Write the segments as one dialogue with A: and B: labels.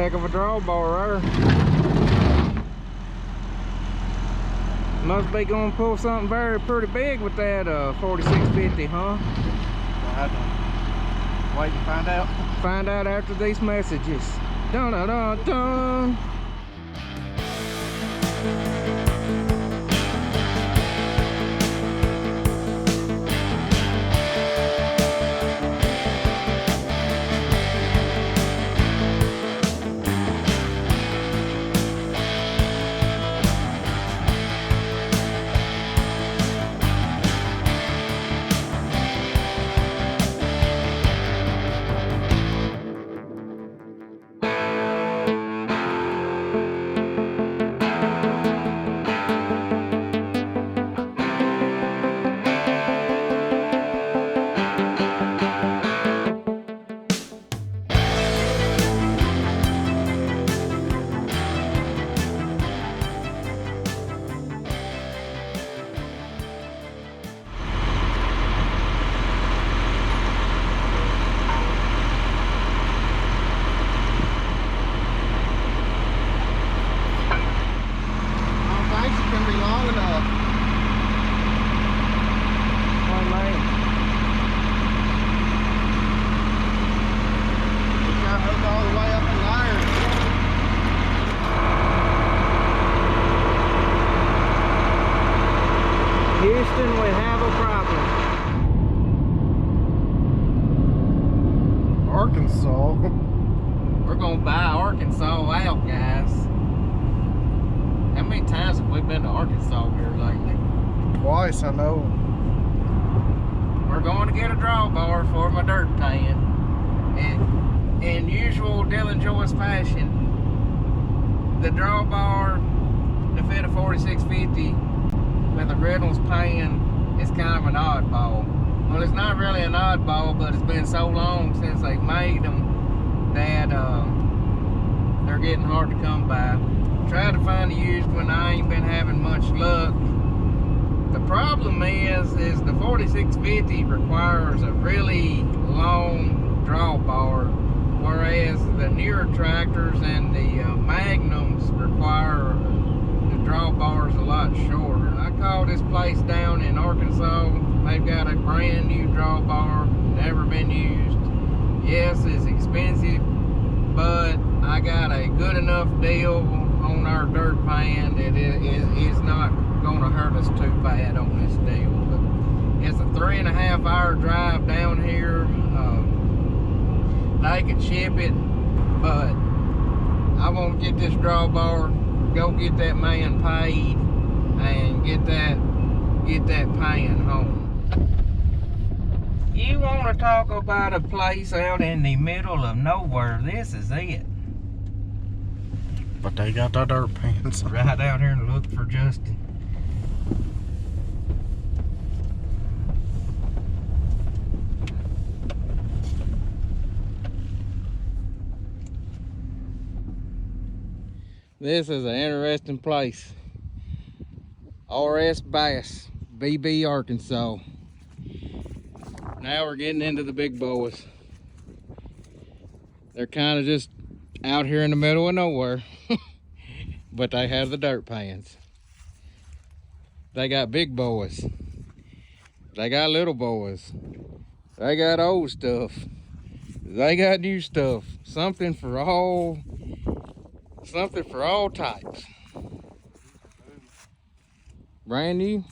A: heck of a drawbar there. Must be gonna pull something pretty big with that 4650, huh?
B: We'll have to wait and find out.
A: Find out after these messages. Dun dun dun dun. Houston, we have a problem.
B: Arkansas.
A: We're gonna buy Arkansas out, guys. How many times have we been to Arkansas here lately?
B: Twice, I know.
A: We're going to get a drawbar for my dirt pan. And in usual Dylan Joyce fashion, the drawbar to fit a 4650 with a Reynolds pan is kind of an oddball. Well, it's not really an oddball, but it's been so long since they've made them that they're getting hard to come by. Tried to find a used one, I ain't been having much luck. The problem is the 4650 requires a really long drawbar, whereas the newer tractors and the Magnums require the drawbars a lot shorter. I called this place down in Arkansas. They've got a brand new drawbar, never been used. Yes, it's expensive, but I got a good enough deal on our dirt pan that it's not gonna hurt us too bad on this deal. But it's a 3.5 hour drive down here. They can ship it, but I want to get this drawbar, go get that man paid, and get that pan home. You want to talk about a place out in the middle of nowhere? This is it.
B: But they got the dirt pans.
A: Right out here and look for Justin. This is an interesting place. RS Bass, BB, Arkansas. Now we're getting into the big boys. They're kind of just out here in the middle of nowhere, but they have the dirt pans. They got big boys. They got little boys. They got old stuff. They got new stuff. Something for all types. Brand new.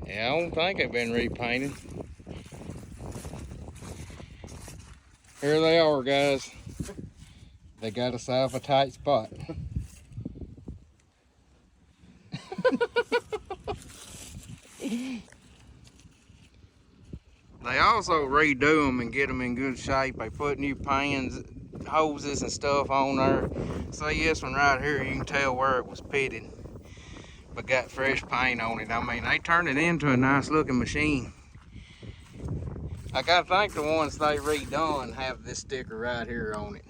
A: Yeah, I don't think they've been repainted. Here they are, guys. They got us out of a tight spot. They also redo them and get them in good shape. They put new pans, hoses and stuff on there. See this one right here, you can tell where it was pitted, but got fresh paint on it. I mean, they turned it into a nice looking machine. I gotta think the ones they redone have this sticker right here on it.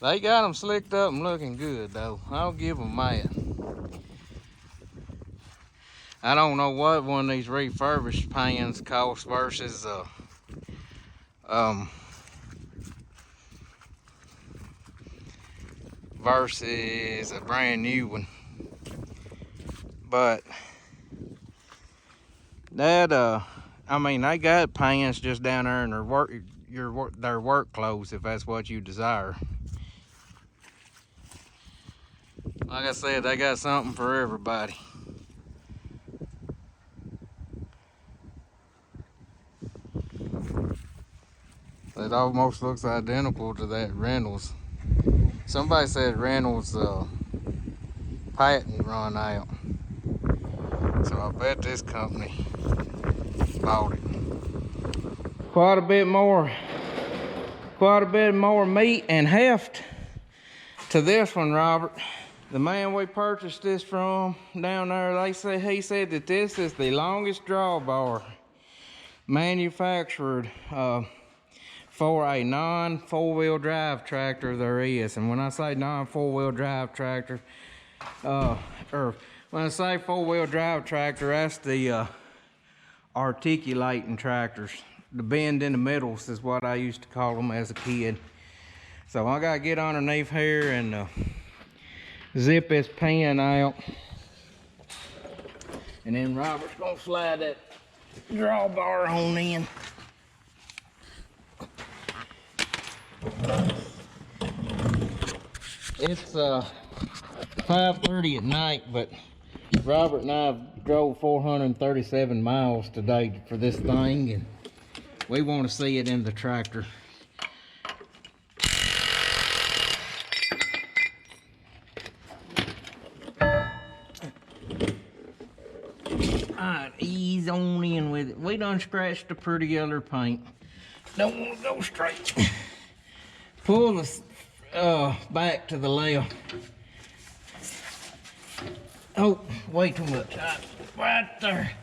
A: They got them slicked up and looking good though. I'll give them that. I don't know what one of these refurbished pans costs versus versus a brand new one. But that I mean, they got pans just down there in their work clothes if that's what you desire. Like I said, they got something for everybody. It almost looks identical to that Reynolds. Somebody said Reynolds patent run out. So I bet this company bought it. Quite a bit more meat and heft to this one, Robert. The man we purchased this from down there, he said that this is the longest drawbar manufactured for a non-4-wheel drive tractor there is. And when I say non-4-wheel drive tractor, or when I say 4-wheel drive tractor, that's the articulating tractors. The bend in the middles is what I used to call them as a kid. So I gotta get underneath here and zip this pan out. And then Robert's gonna slide that drawbar on in. It's 5:30 at night, but Robert and I drove 437 miles today for this thing, and we want to see it in the tractor. Alright, ease on in with it. We done scratched the pretty yellow paint. Don't want to go straight. Pull the back to the left. Oh, way too much. Right there.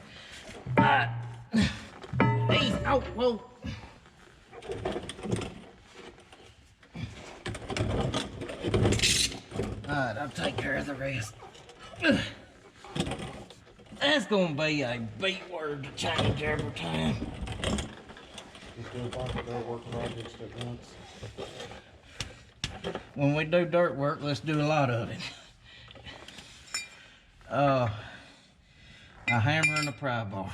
A: Ease. Oh, whoa. Alright, I'll take care of the rest. That's gonna be a beat word to change every time. When we do dirt work, let's do a lot of it. A hammer and a pry bar.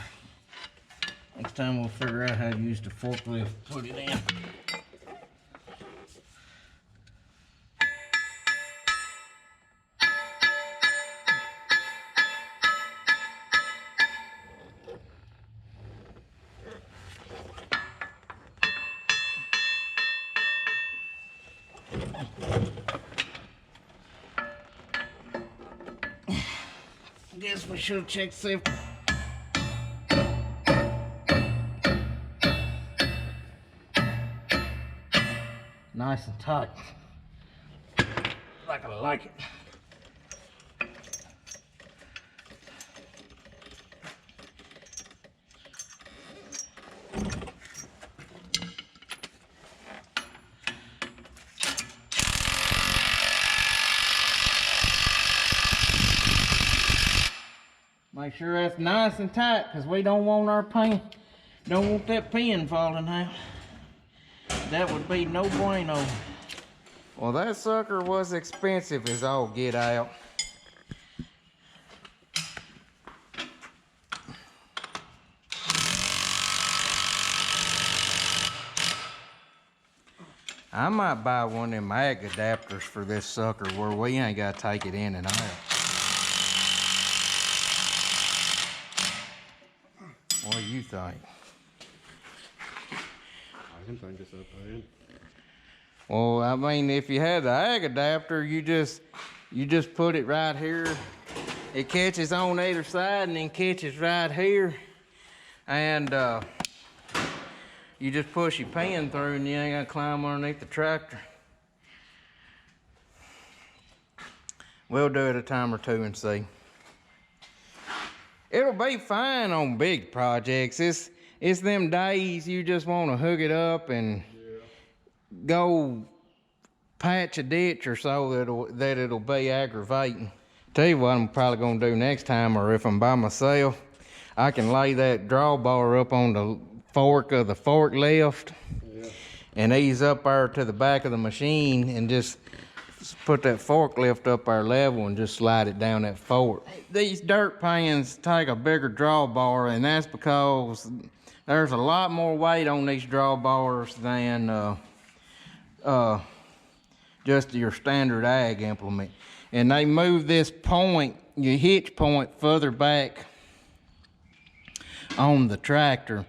A: Next time we'll figure out how to use the forklift to put it in. Guess we should check see if nice and tight, like I like it. Make sure that's nice and tight, because we don't want our pen, don't want that pin falling out. That would be no bueno. Well, that sucker was expensive as all get out. I might buy one of them mag adapters for this sucker where we ain't got to take it in and out. What do you think?
B: I can think this up ahead.
A: Well, I mean, if you had the ag adapter, you just put it right here. It catches on either side and then catches right here. And you just push your pan through and you ain't gotta climb underneath the tractor. We'll do it a time or two and see. It'll be fine on big projects. It's them days you just want to hook it up and go patch a ditch or so that it'll be aggravating. Tell you what I'm probably gonna do next time, or if I'm by myself, I can lay that drawbar up on the fork of the forklift, and ease up there to the back of the machine and just put that forklift up our level and just slide it down that fork. These dirt pans take a bigger drawbar, and that's because there's a lot more weight on these drawbars than just your standard ag implement. And they move this point, your hitch point, further back on the tractor.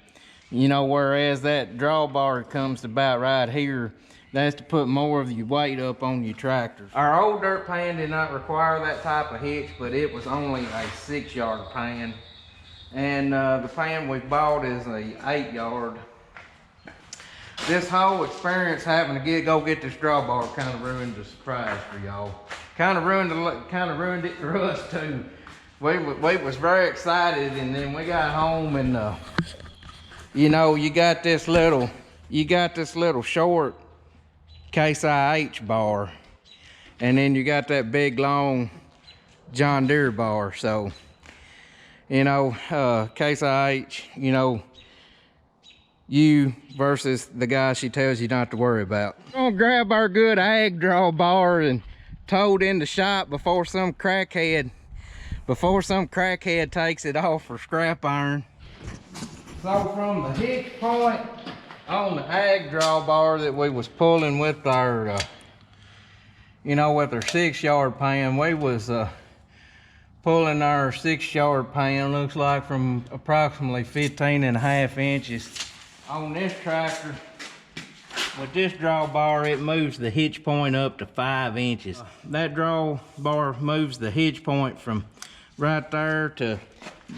A: You know, whereas that drawbar comes about right here, that's to put more of your weight up on your tractor. Our old dirt pan did not require that type of hitch, but it was only a 6-yard pan. And the pan we bought is a 8-yard. This whole experience having to go get this drawbar kind of ruined the surprise for y'all. Kind of ruined it for us too. We was very excited, and then we got home, and you know, you got this little short Case IH bar, and then you got that big long John Deere bar. So, you know, Case IH, you know, you versus the guy she tells you not to worry about. We're gonna grab our good ag drawbar and tow it in the shop before some crackhead takes it off for scrap iron. So from the hitch point on the ag drawbar that we was pulling with our, you know, with our 6-yard pan, we was pulling our 6-yard pan, looks like, from approximately 15.5 inches. On this tractor, with this drawbar, it moves the hitch point up to 5 inches. That drawbar moves the hitch point from right there to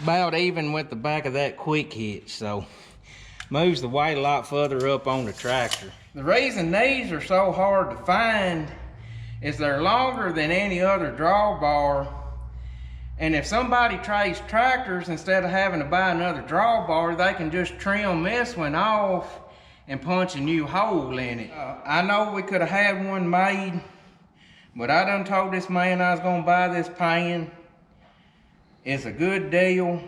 A: about even with the back of that quick hitch, so moves the weight a lot further up on the tractor. The reason these are so hard to find is they're longer than any other drawbar, and if somebody trades tractors, instead of having to buy another drawbar, they can just trim this one off and punch a new hole in it. I know we could have had one made, but I done told this man I was gonna buy this pan. It's a good deal,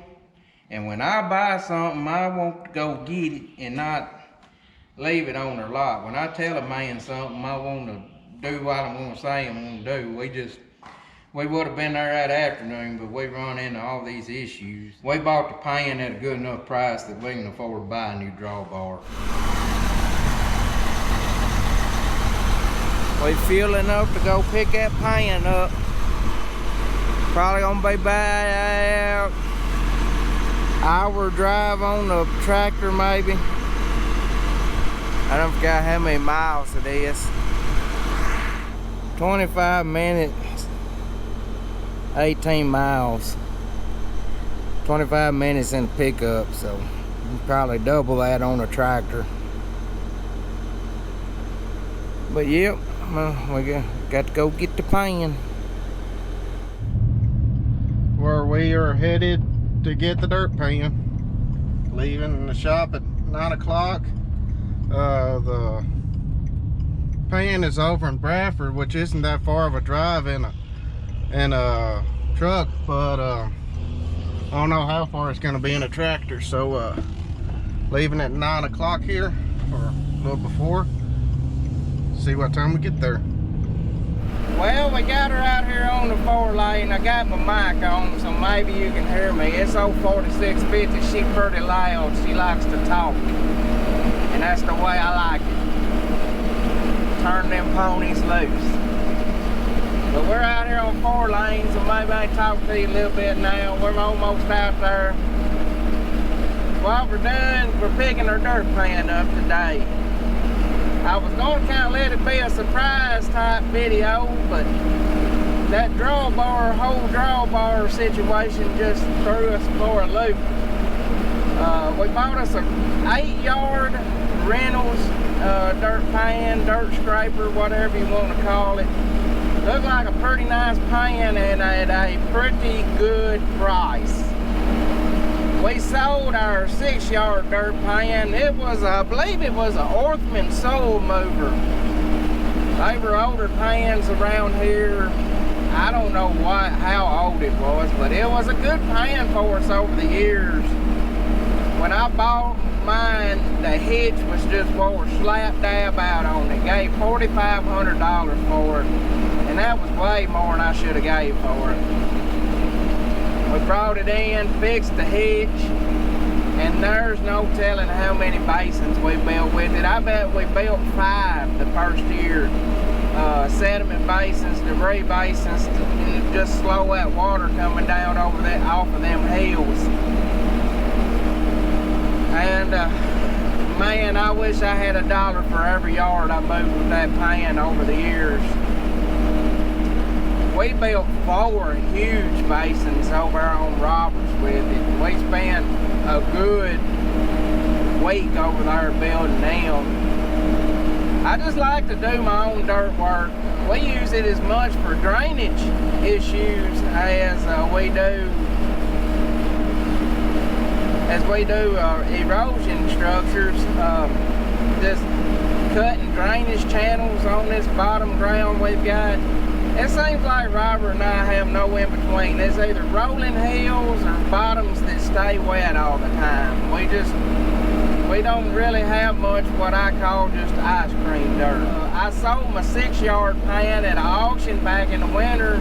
A: and when I buy something, I want to go get it and not leave it on their lot. When I tell a man something, I want to do what I'm gonna say I'm gonna do. We would have been there that afternoon, but we run into all these issues. We bought the pan at a good enough price that we can afford to buy a new drawbar. We fueling up to go pick that pan up. Probably gonna be about hour drive on the tractor, maybe. I don't forget how many miles it is. 25 minutes. 18 miles, 25 minutes in the pickup, so you probably double that on a tractor. But yep, we got to go get the pan.
B: Where we are headed to get the dirt pan, leaving the shop at 9 o'clock. The pan is over in Bradford, which isn't that far of a drive in a truck, but I don't know how far it's going to be in a tractor. So leaving at 9 o'clock here, or a little before, see what time we get there.
A: Well, we got her out here on the 4-lane. I got my mic on, so maybe you can hear me. It's old 4650. She pretty loud. She likes to talk, and that's the way I like it. Turn them ponies loose. But we're out here on 4 lanes, so maybe I can talk to you a little bit now. We're almost out there. What we're doing, we're picking our dirt pan up today. I was going to kind of let it be a surprise type video, but that whole drawbar situation just threw us for a loop. We bought us a 8-yard Reynolds dirt pan, dirt scraper, whatever you want to call it. Looked like a pretty nice pan and at a pretty good price. We sold our 6-yard dirt pan. It was, I believe it was an Orthman soil mover. They were older pans around here. I don't know how old it was, but it was a good pan for us over the years. When I bought mine, the hitch was just wore slap dab out on it. Gave $4,500 for it, and that was way more than I should have gave for it. We brought it in, fixed the hitch, and there's no telling how many basins we built with it. I bet we built 5 the first year. Sediment basins, debris basins, to just slow that water coming down over that off of them hills. And man, I wish I had $1 for every yard I moved with that pan over the years. We built 4 huge basins over on Roberts with it. We spent a good week over there building them. I just like to do my own dirt work. We use it as much for drainage issues as we do erosion structures. Just cutting drainage channels on this bottom ground we've got. It seems like Robert and I have no in between. There's either rolling hills or bottoms that stay wet all the time. We don't really have much what I call just ice cream dirt. I sold my 6-yard pan at an auction back in the winter,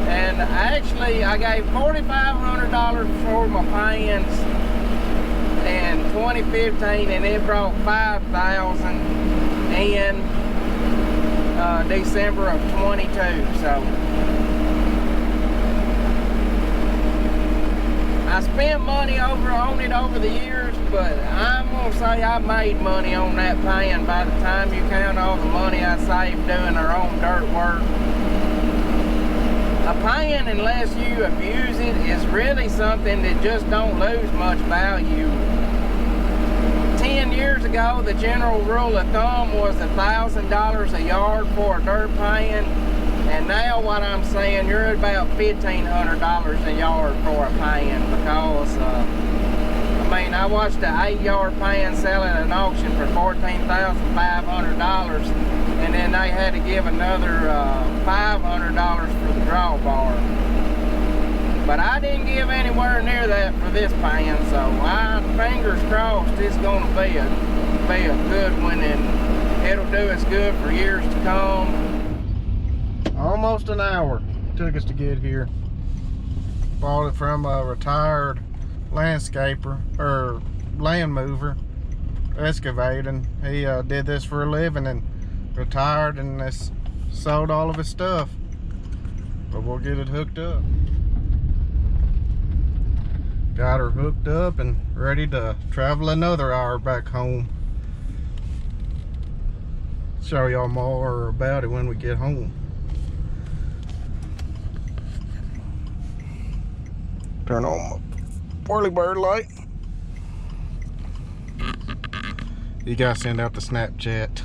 A: and actually I gave $4,500 for my pans in 2015, and it brought $5,000 in December of 22. So I spent money on it over the years, but I'm gonna say I made money on that pan by the time you count all the money I saved doing our own dirt work. A pan, unless you abuse it, is really something that just don't lose much value. 10 years ago, the general rule of thumb was $1,000 a yard for a dirt pan. And now what I'm saying, you're at about $1,500 a yard for a pan, because I mean, I watched an 8-yard pan sell at an auction for $14,500, and then they had to give another $500 for the drawbar. But I didn't give anywhere near that for this pan, so I fingers crossed it's gonna be a good one, and it'll do us good for years to come.
B: Almost an hour took us to get here. Bought it from a retired landscaper or land mover, excavating. He did this for a living and retired, and has sold all of his stuff. But we'll get it hooked up. Got her hooked up and ready to travel another hour back home. Show y'all more about it when we get home. Turn on my whirly bird light. You gotta send out the Snapchat.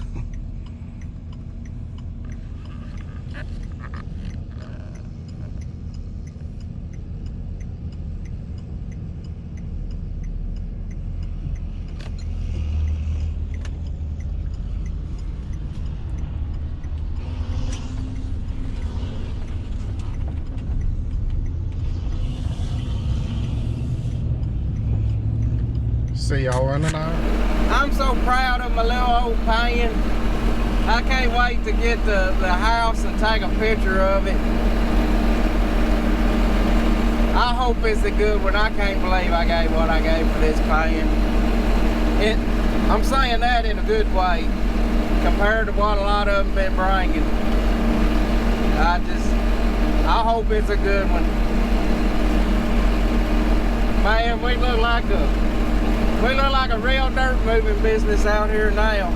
B: See y'all running out.
A: I'm so proud of my little old pan. I can't wait to get the house and take a picture of it. I hope it's a good one. I can't believe I gave what I gave for this pan. I'm saying that in a good way, compared to what a lot of them been bringing. I hope it's a good one. Man, we look like a real dirt moving business out here now.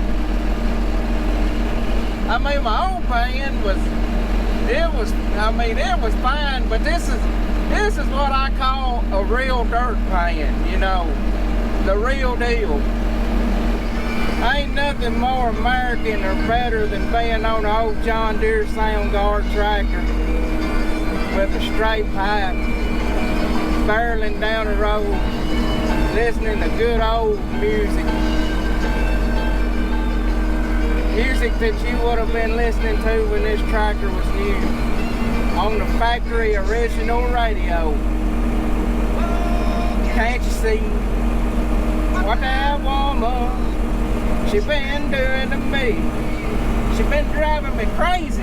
A: I mean, my old pan it was fine, but this is what I call a real dirt pan, you know, the real deal. Ain't nothing more American or better than being on an old John Deere Soundguard tractor with a straight pipe, barreling down the road, listening to good old music. Music that you would have been listening to when this tractor was new. on the factory original radio. Can't you see what that woman she been doing to me? She been driving me crazy.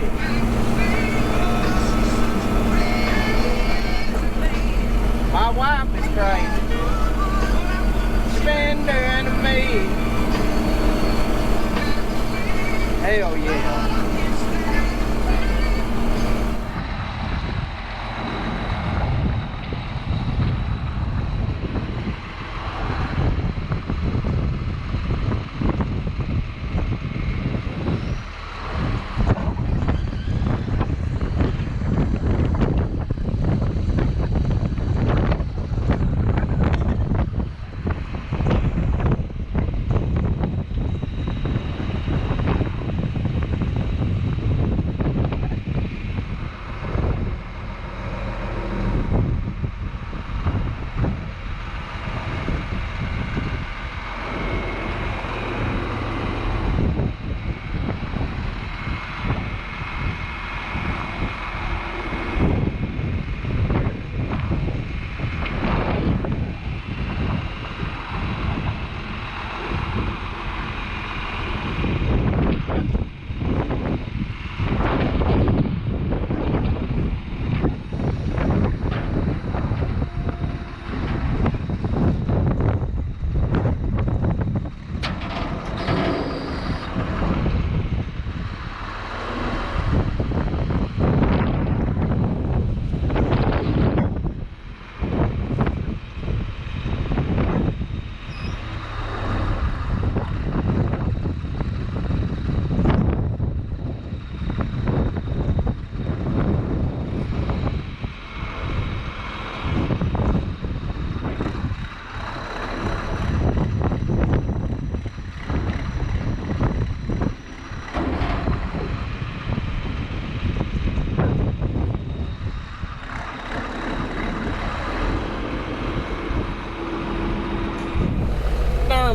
A: My wife is crazy. She been doing to me. Hell yeah.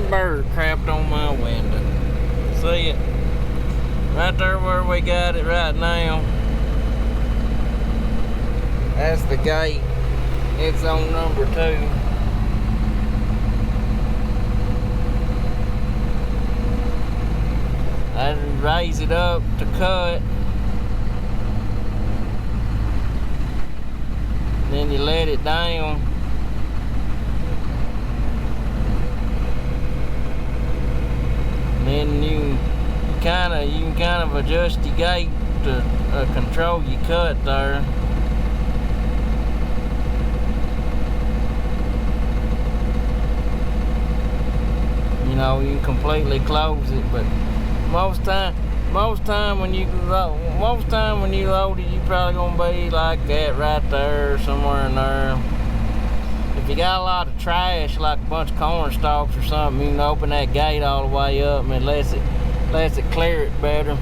A: Bird crapped on my window. See it? Right there where we got it right now. That's the gate. It's on number 2. I raise it up to cut. Then you let it down. Then you can kind of adjust your gate to control your cut there. You know, you can completely close it, but most time when you load it, you probably gonna be like that right there, somewhere in there. If you got a lot of trash, like a bunch of corn stalks or something, you can open that gate all the way up and it lets it clear it better.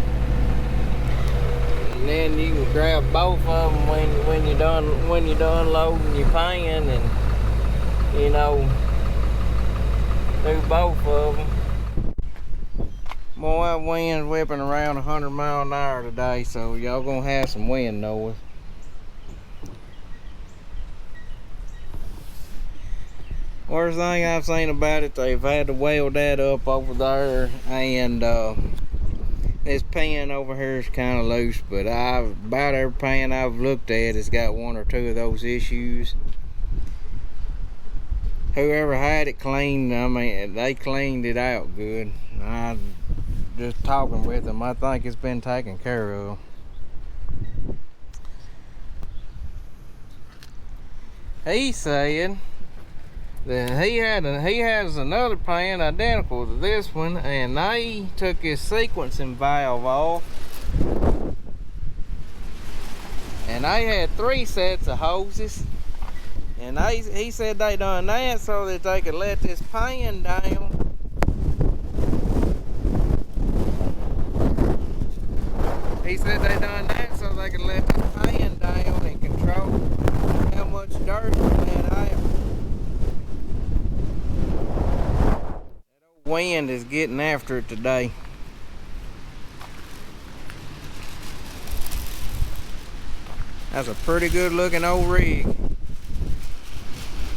A: And then you can grab both of them when you're done loading your pan, and you know, do both of them. Boy, that wind's whipping around 100 miles an hour today, so y'all gonna have some wind noise. Worst thing I've seen about it, they've had to weld that up over there, and this pan over here is kind of loose, but about every pan I've looked at has got 1 or 2 of those issues. Whoever had it cleaned, I mean, they cleaned it out good. I just talking with them, I think it's been taken care of. He said that he has another pan identical to this one, and they took his sequencing valve off, and they had 3 sets of hoses, and he said they done that so that they could let this pan down. He said they done that so they could let this pan down and control how much dirt you let out. Wind is getting after it today. That's a pretty good looking old rig.